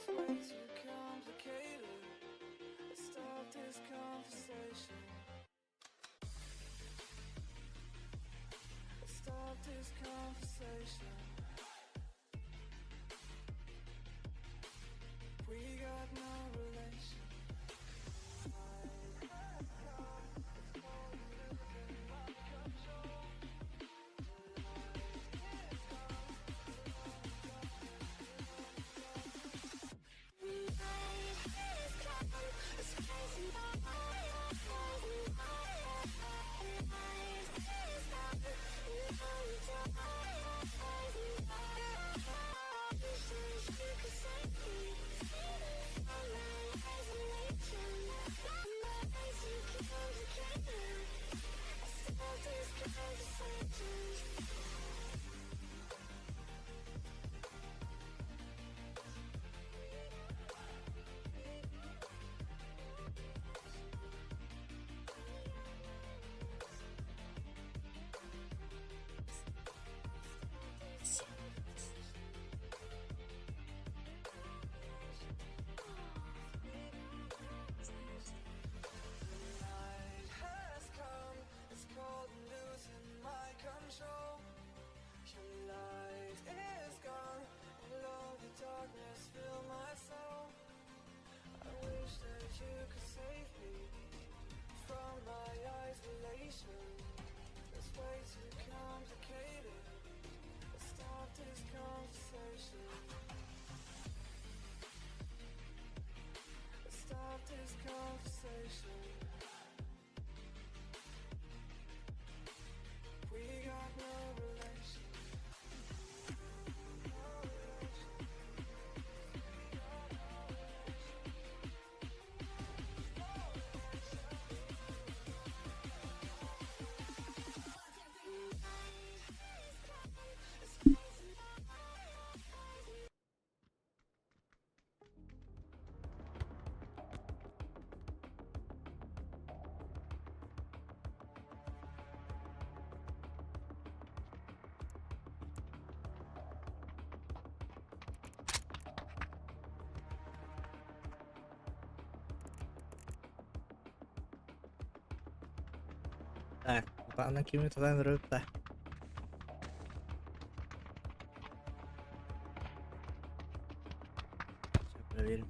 way too complicated. Let's start this conversation. Let's start this conversation. We got no relation. It's way too complicated. Let's start this conversation. Let's start this conversation. We got no relation. Tak, panikujmy to ten rutę. Проверим.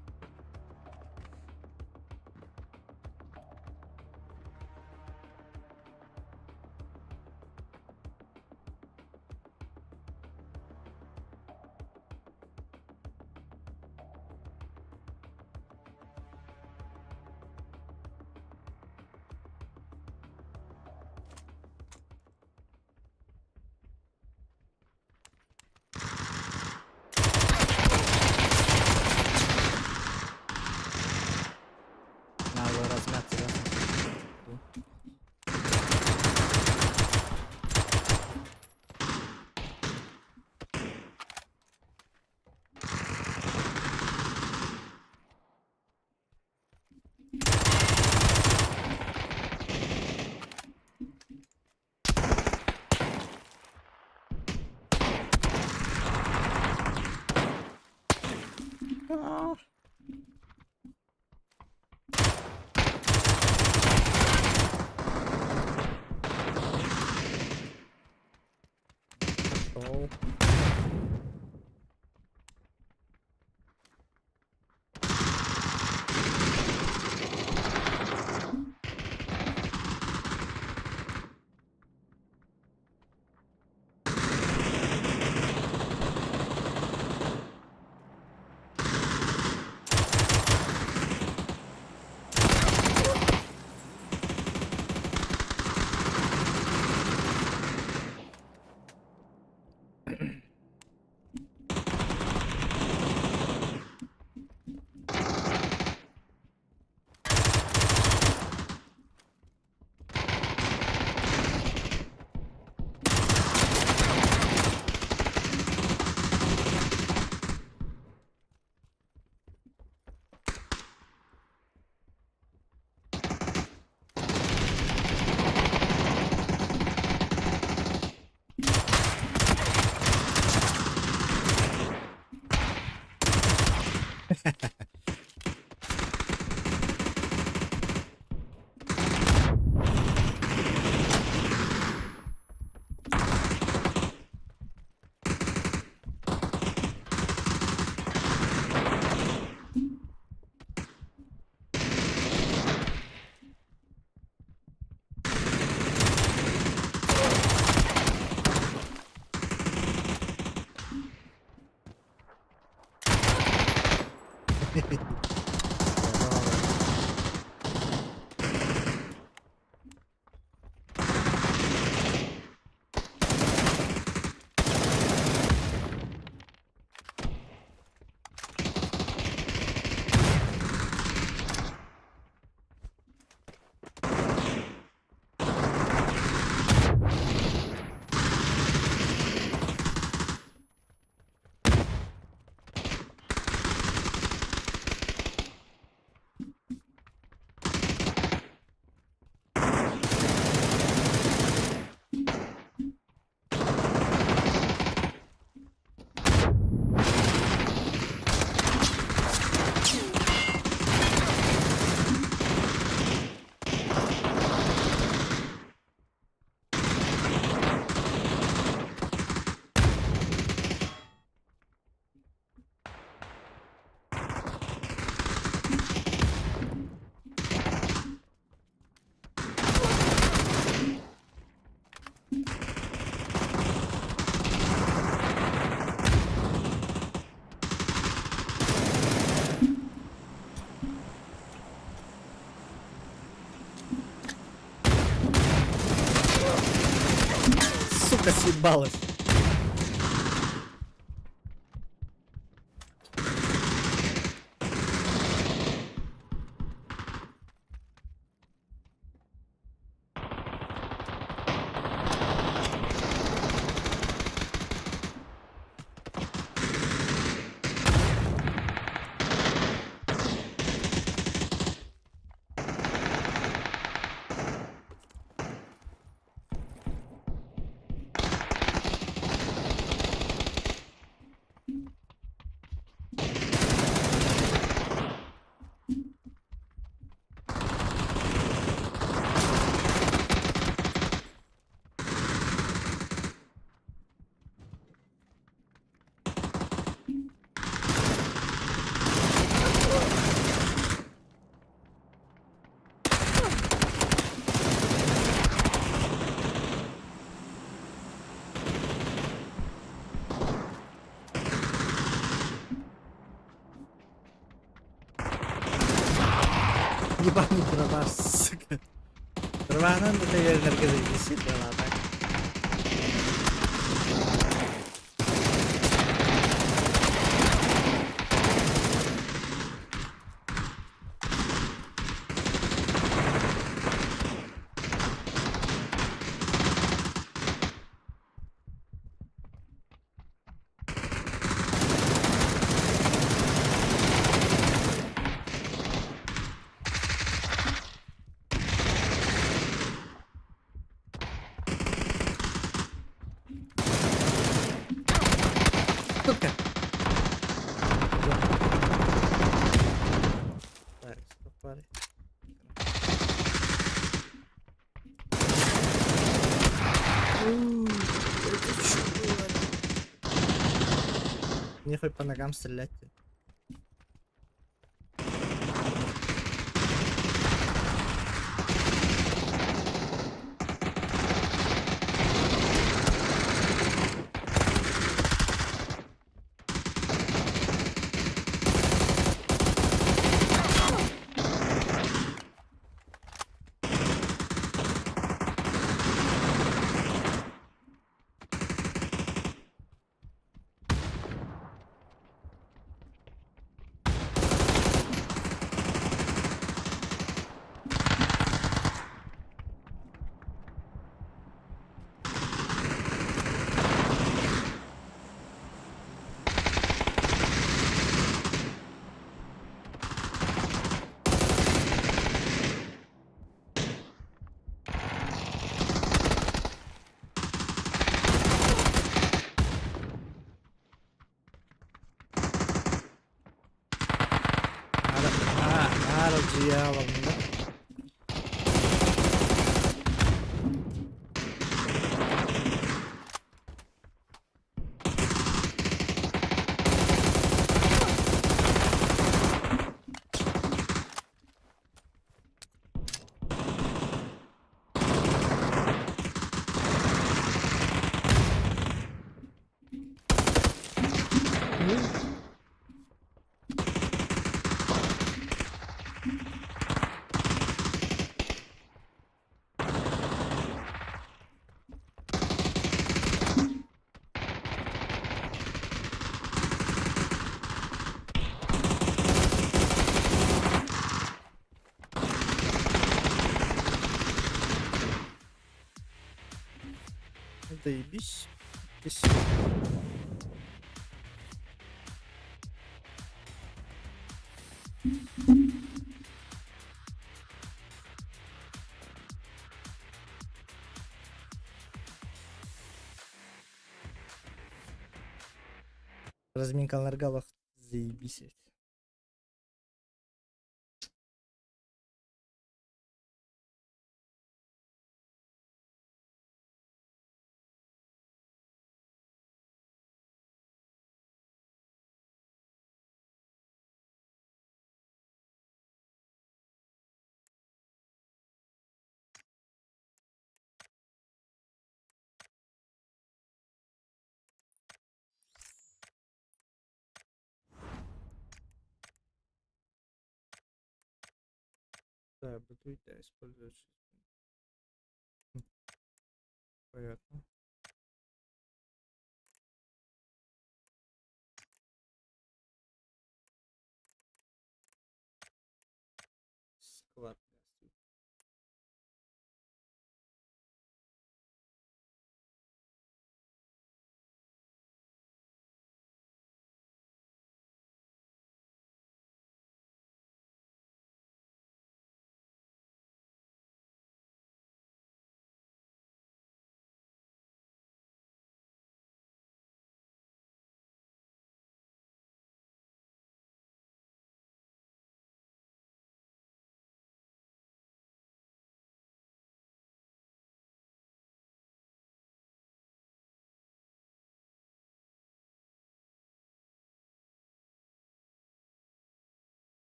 Mało rozmacy. O! O! Сука, съебалась. Ебаный дробаш, сука. Дробашдан да те енергия да изиси, да так. Сука. Так, стопали. Это что было? Мне хоть по ногам стрелять. Дьявол, да? Zajebiście. Разминка на рогалах. Заебись. Да, бытует, да, используешь. Понятно. Склад.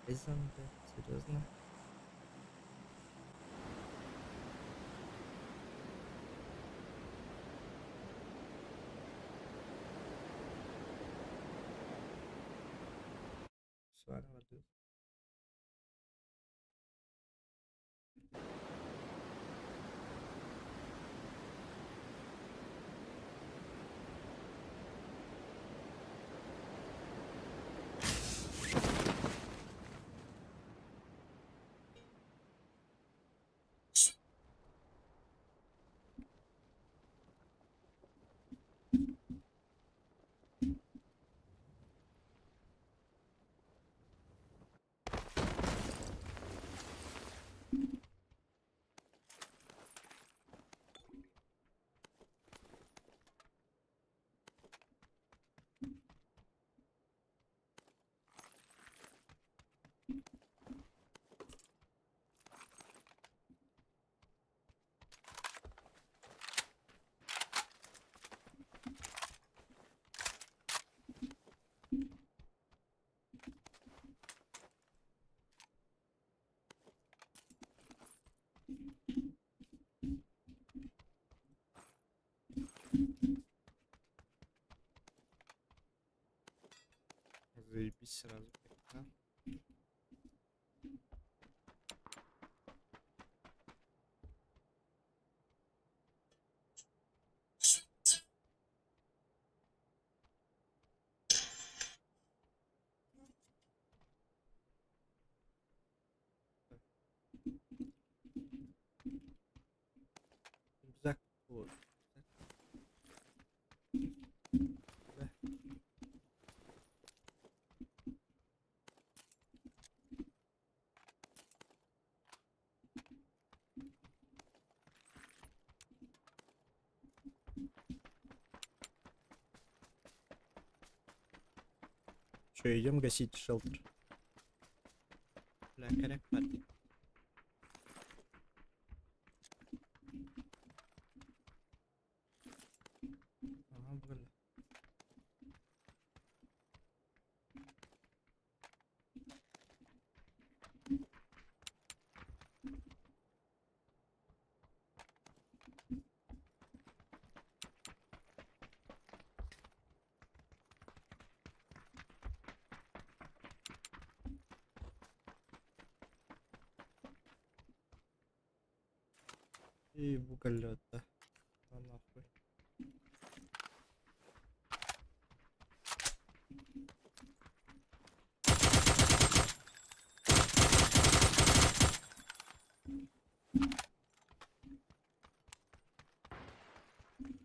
Айзен, блядь, серьезно? Сварим воду. Заебись сразу. Да? Рюкзак. Вот. Да. Че, идем гасить шелтер? Бля, коряк парни. Ага, бля. И в уголет, да. Ну нахуй.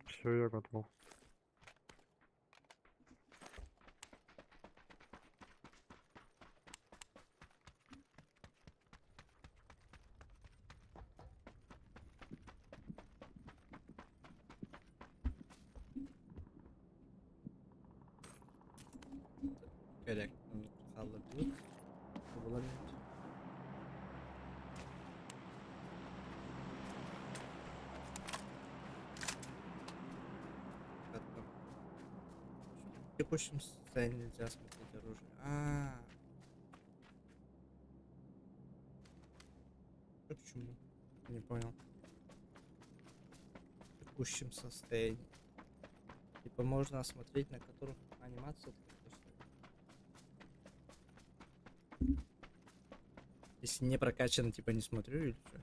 Все, я готов. Коряк. Халлы. Буламент. В текущем состоянии нельзя смотреть оружие. Почему? Не понял. В текущем состоянии. Типа можно осмотреть, на которых анимация только что. Если не прокачано, типа не смотрю или что?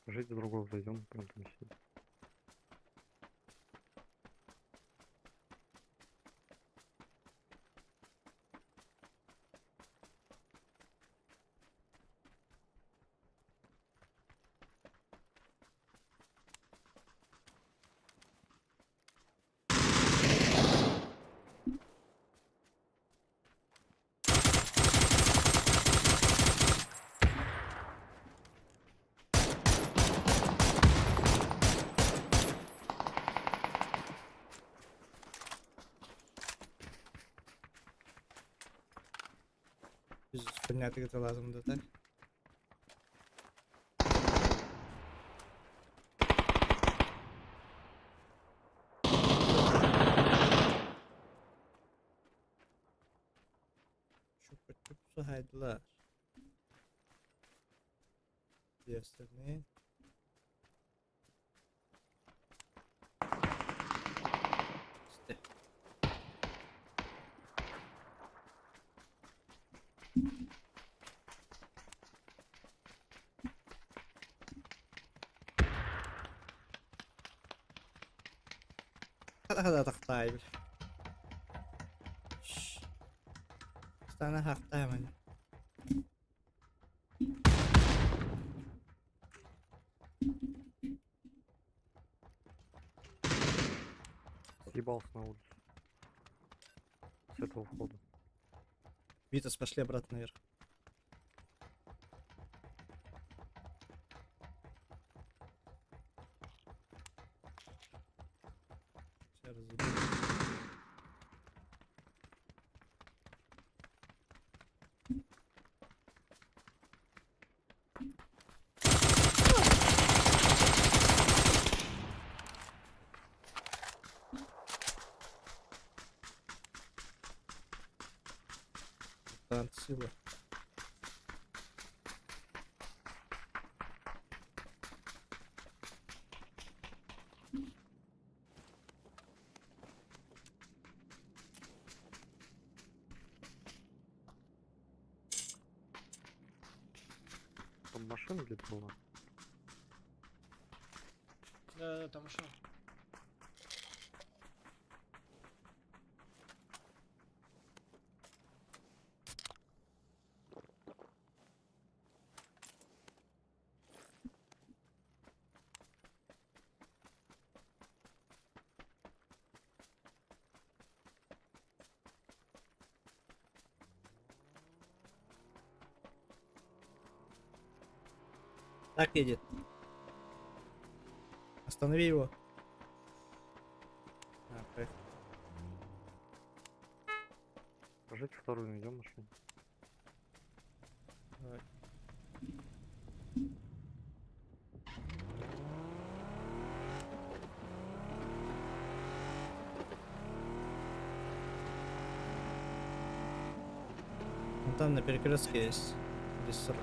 Скажите, другого зайдем, прям там сидит. Biz понятно, lazım detay. Çok kötü haydılar. Где остальные? Сте. Hadi tahtayım. Sana haftayım hani. съебался на улицу. С этого входа. Витас, пошли обратно наверх. Сейчас разъебу. Танк сила. Там машина где-то была. Да, там що? Так едет. Останови его. А, поехали. Скажите, вторую найдем машину. Давай. Ну, там на перекрестке есть рессор.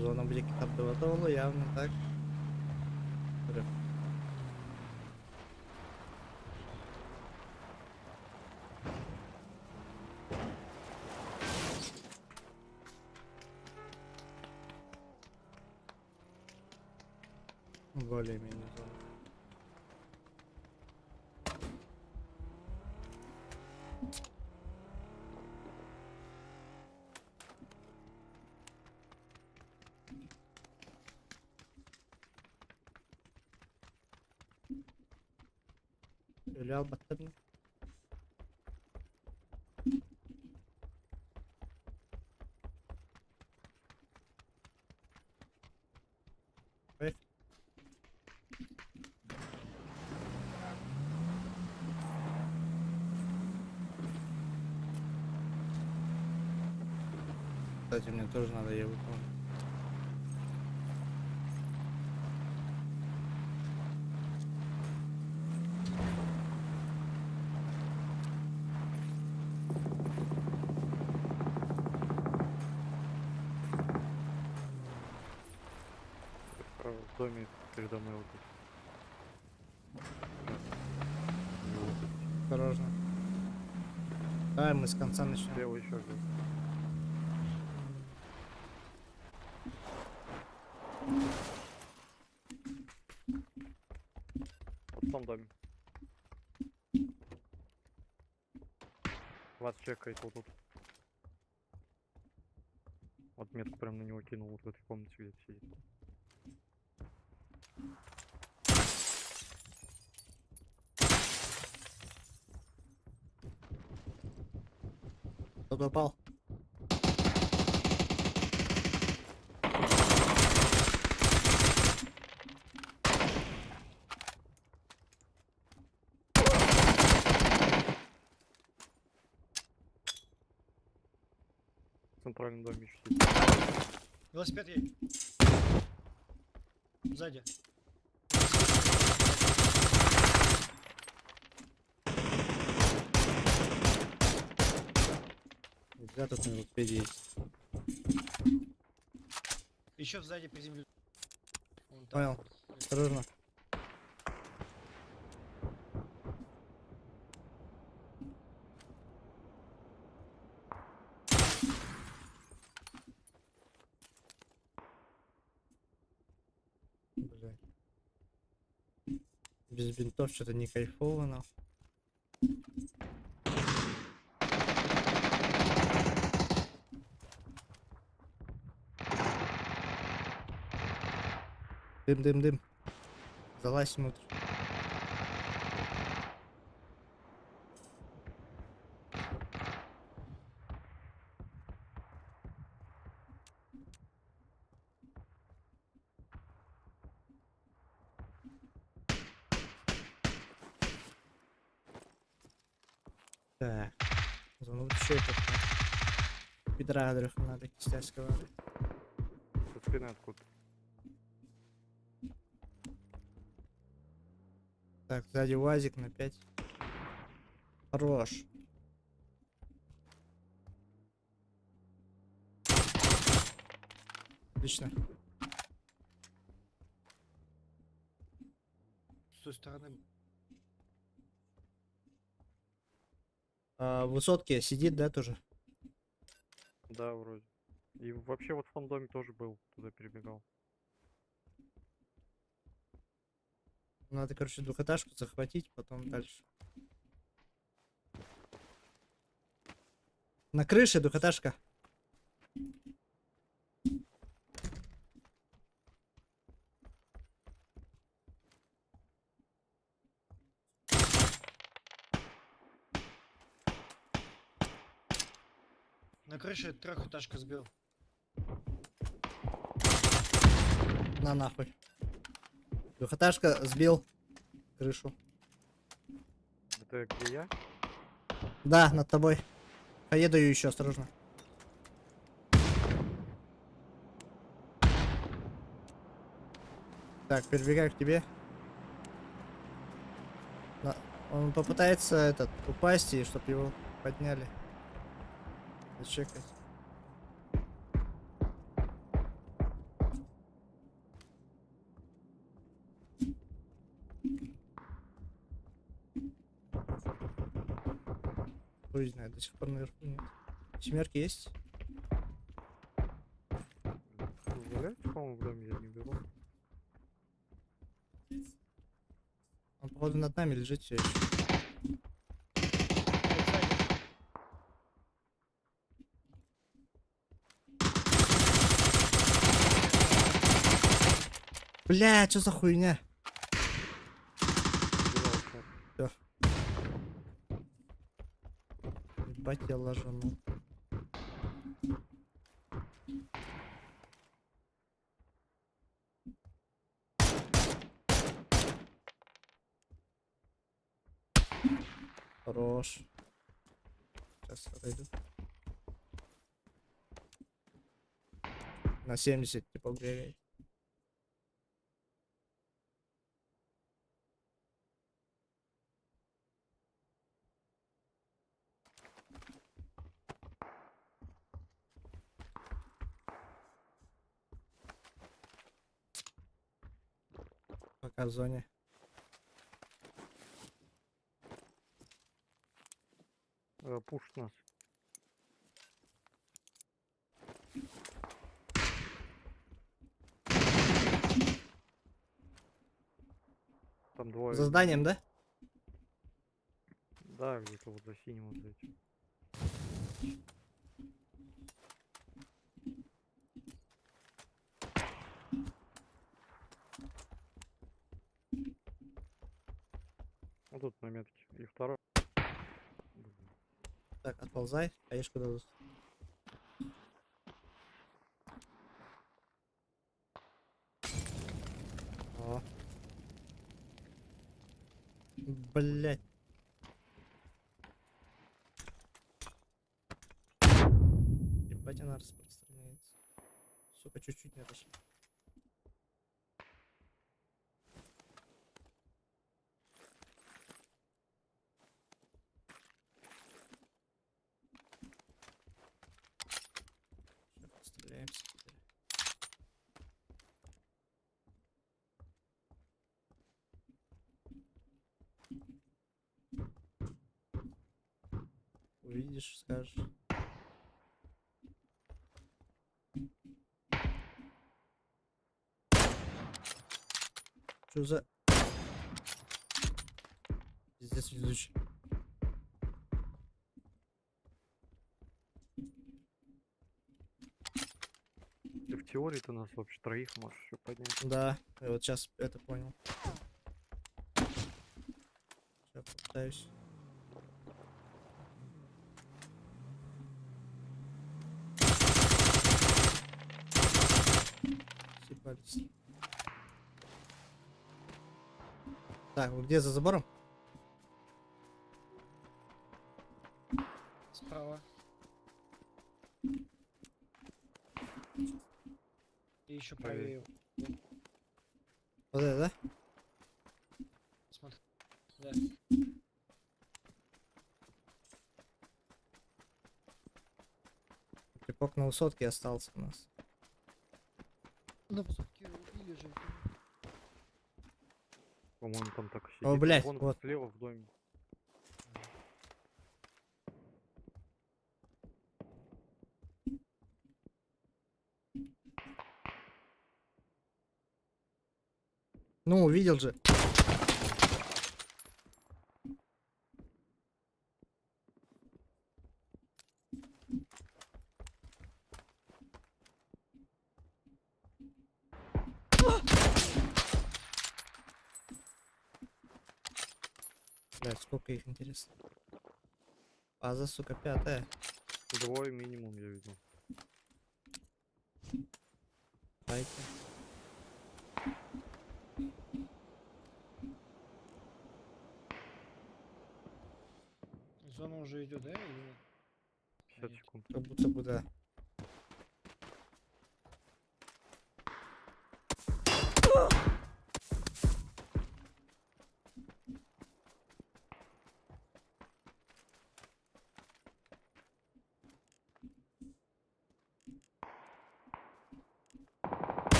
Зона буде капіталізована, явно так. Добре. Более-менее зона. Öyle al bakalım. Evet. Кстати, мне тоже надо ее выполнить. В доме передо мной вот тут. Осторожно. Давай мы с конца начнем. Слева еще один. Вот в том доме. Вас чекает вот тут. Вот метку прям на него кинул, вот в этой комнате где-то сидит. Кто попал? центральном доме еще сидит. Велосипед едет. Сзади. Нельзя тут на велосипеде есть. Еще сзади приземлю. Вон там. Понял. Осторожно. Блядь. Без бинтов что-то не кайфово, нахуй. Дым. Залазь внутрь. Так. Звонок еще этот. Пидрадров надо кистяцкого. Со спины откуда? Так, сзади УАЗик на 5. Хорош. Отлично. С той стороны. А, в высотке сидит, да, тоже? Да, вроде. И вообще вот в том доме тоже был, туда перебегал. Надо, короче, двухэтажку захватить, потом дальше. На крыше двухэтажка. На крыше трехэтажка сбил. На нахуй. Двухэтажка сбил крышу. Это где я? Да, над тобой. Поеду еще, осторожно. Так, перебегаю к тебе. Он попытается упасть, и чтоб его подняли. Зачекать. Хуй знает, до сих пор наверху нет. Семерки есть? Валяется, по-моему, в доме, я не беру. Он, походу, над нами лежит все еще. Бля, что за хуйня? Убивал, Ебать, я ложанул. Хорош. Сейчас отойду. На 70 типа бегает. Пока в зоне. Пушит нас. Там двое. За зданием, да? Да, где-то вот за синим вот этим. Вот тут на метке. И второй. Так, отползай, хаешку дадут. О. Блять. Ебать, она распи. по чуть-чуть не тащи. Сейчас постреляемся теперь. Увидишь, скажешь. Что за... Пиздец везучий. Ты в теории ты нас вообще троих можешь еще поднять. Да, я вот сейчас это понял. Сейчас попытаюсь. Съебались. Так, вы где за забором? Справа. И еще Правее. правее. Вот это, да? Смотри. Да. Припок на высотке остался у нас. На высотке убили же. По-моему, там так и сидит. О, блядь, Вон вот. слева в доме. Ну, увидел же. Блядь, сколько их, интересно. База, сука, 5-я. Двое минимум, я видел. Дайте. Зона уже идет, да? Или нет? 50 Нет. секунд. Как будто бы да.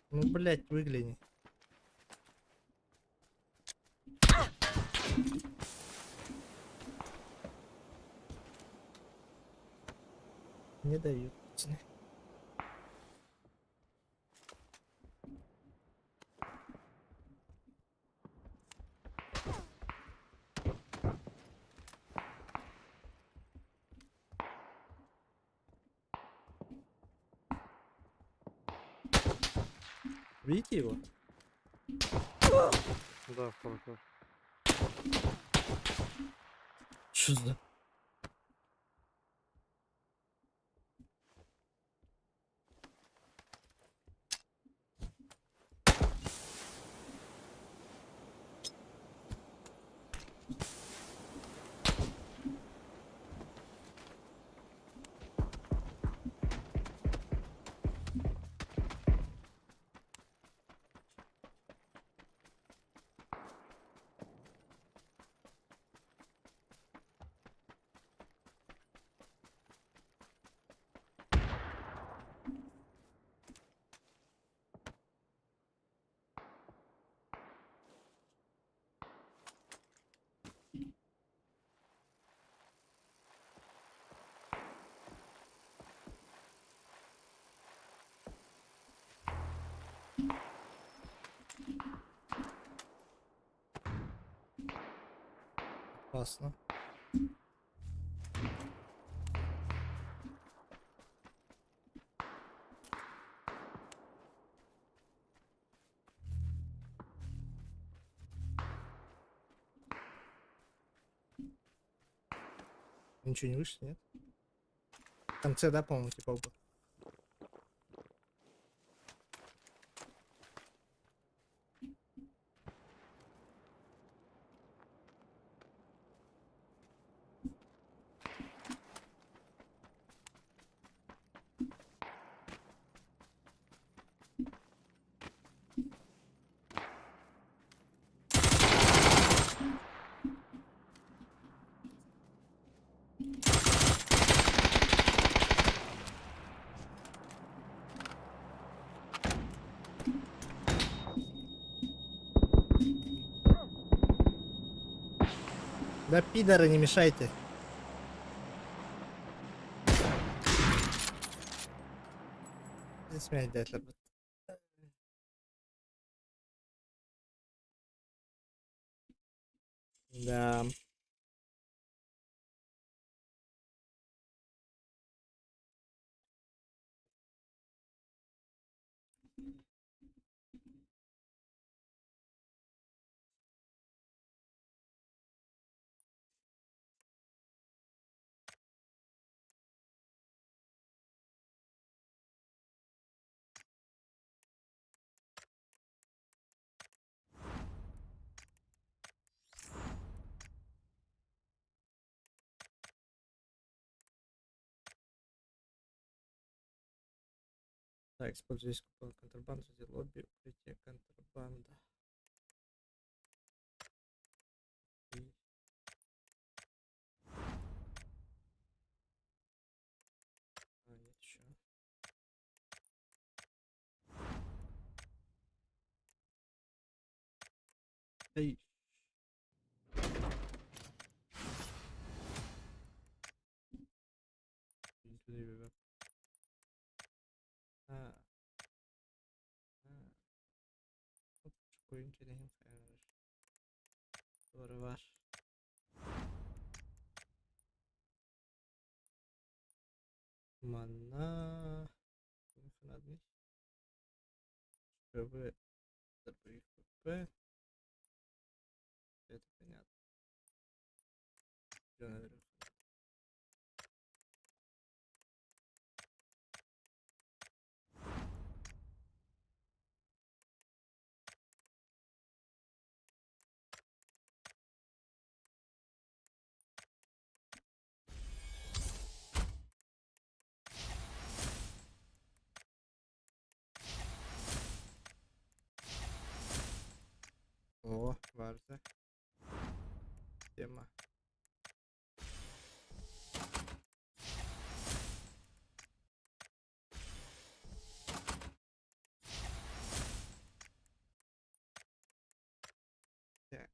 Ну, блядь, выгляни. Не дают, пацаны. Видите его? Да, второй этаж. Что за... Опасно. Ничего не вышло, нет? В конце, да, по-моему, типа оба. Да пидоры, не мешайте. Здесь меня дядя. Да. Так, используй здесь купон контрабанды, среди лобби, укрытие контрабанда. И- А, нет еще. Эй. Into the river. А, а. Вот такой интересный фаер. Здорово. Мана. Надо. ПВ. Добавить ПП. Это понятно. Всё, наверное. О, Варза. Тема. Так.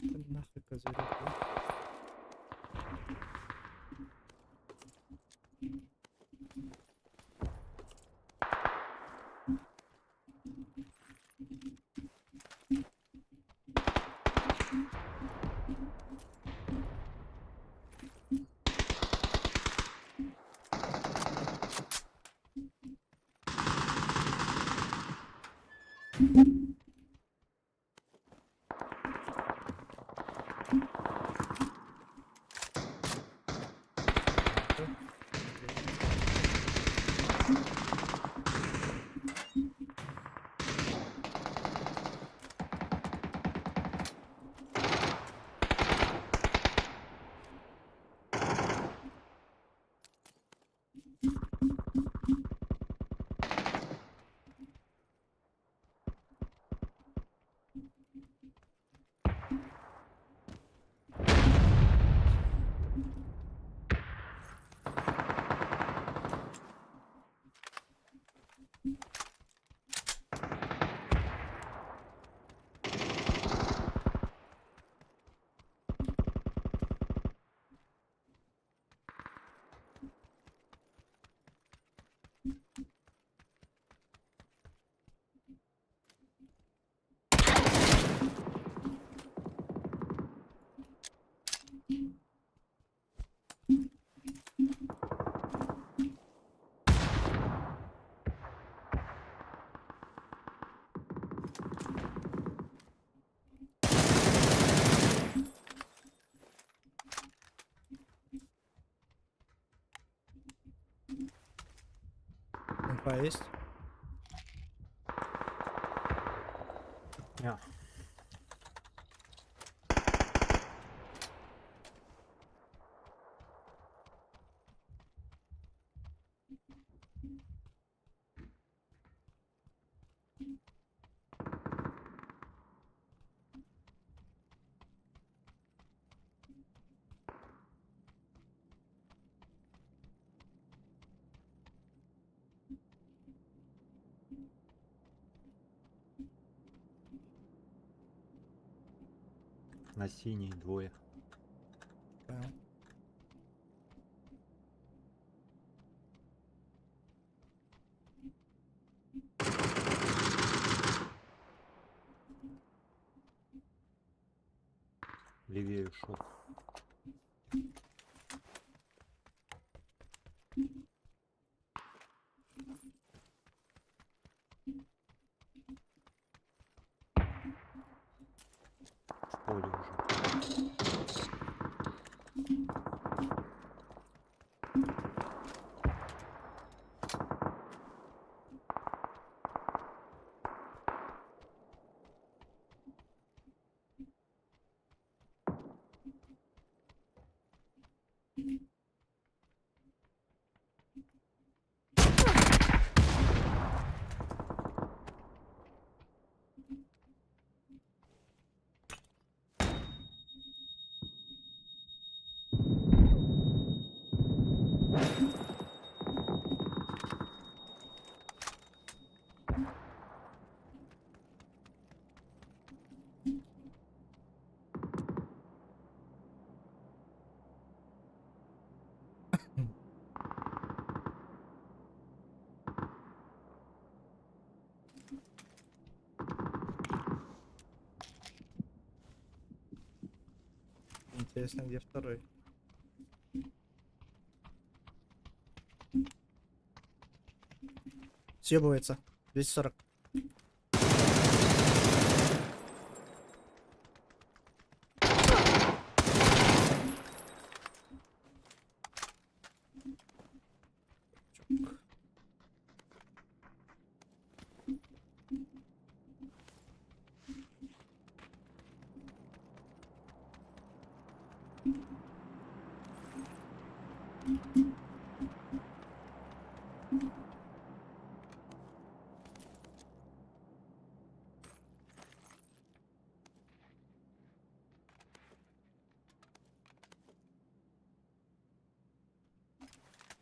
Да нахуй козырек, а? Инфа есть? Ня. На синей двое. Понял. Левее ушел. В поле уже. Интересно, где второй? Съебывается. 240.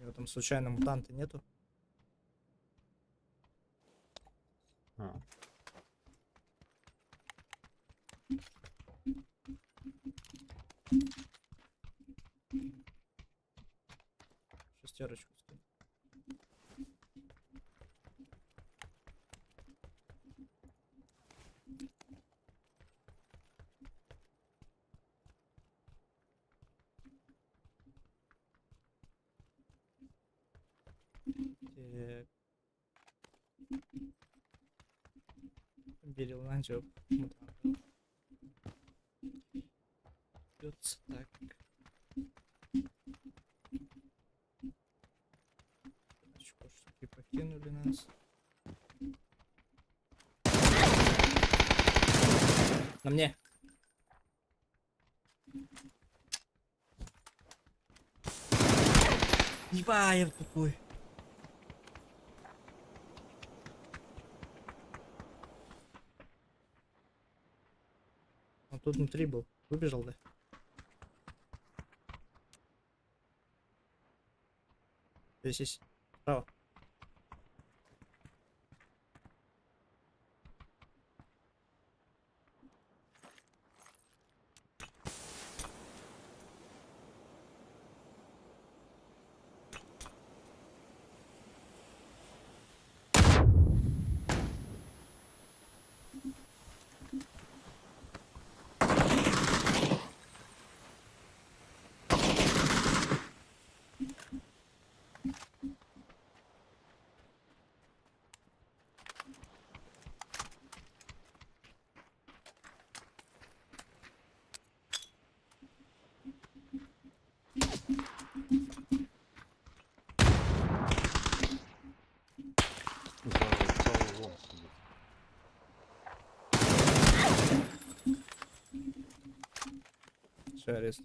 Его там случайно мутанта нету? А, пятерочку скину. Так. Берил начал. Придется так. Очко, штуки покинули нас. На мне. Ебаев тупой. Он тут внутри был. Выбежал, да? Здесь. Справа. Целый лом сидит. Все, арест.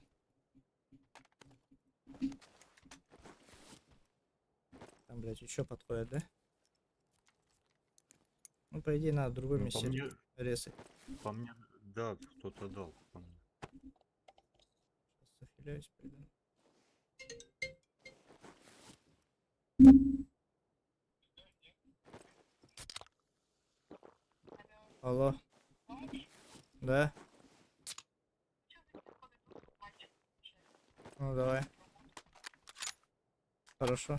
Там, блядь, еще подходит, да? Ну, по идее, надо другой Ну, миссии резать. по мне, да, кто-то дал. По мне. Сейчас захиляюсь, пойду. Алло. Да? Ну, давай. Хорошо.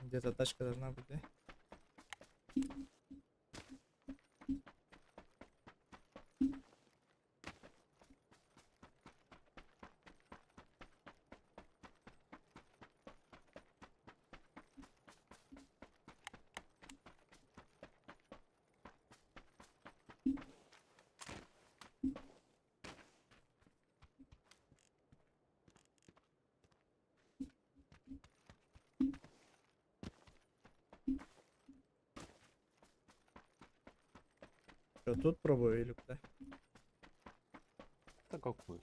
Где-то тачка должна быть, да? Что, тут пробую или куда? Да какой?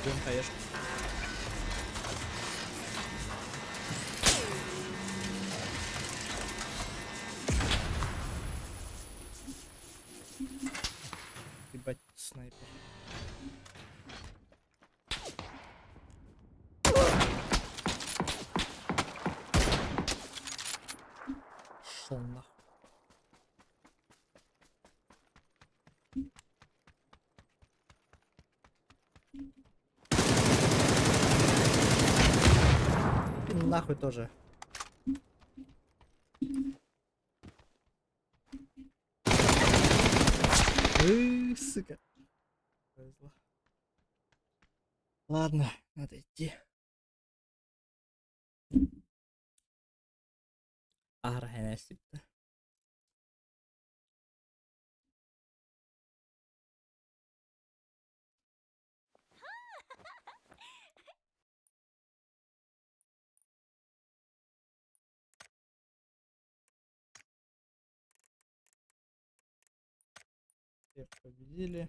Идем, конечно. Ебать, снайпер. Шел нахуй. Ты нахуй тоже. Сука. Повезло. Ладно, надо идти. Агрогенесита. Всех победили.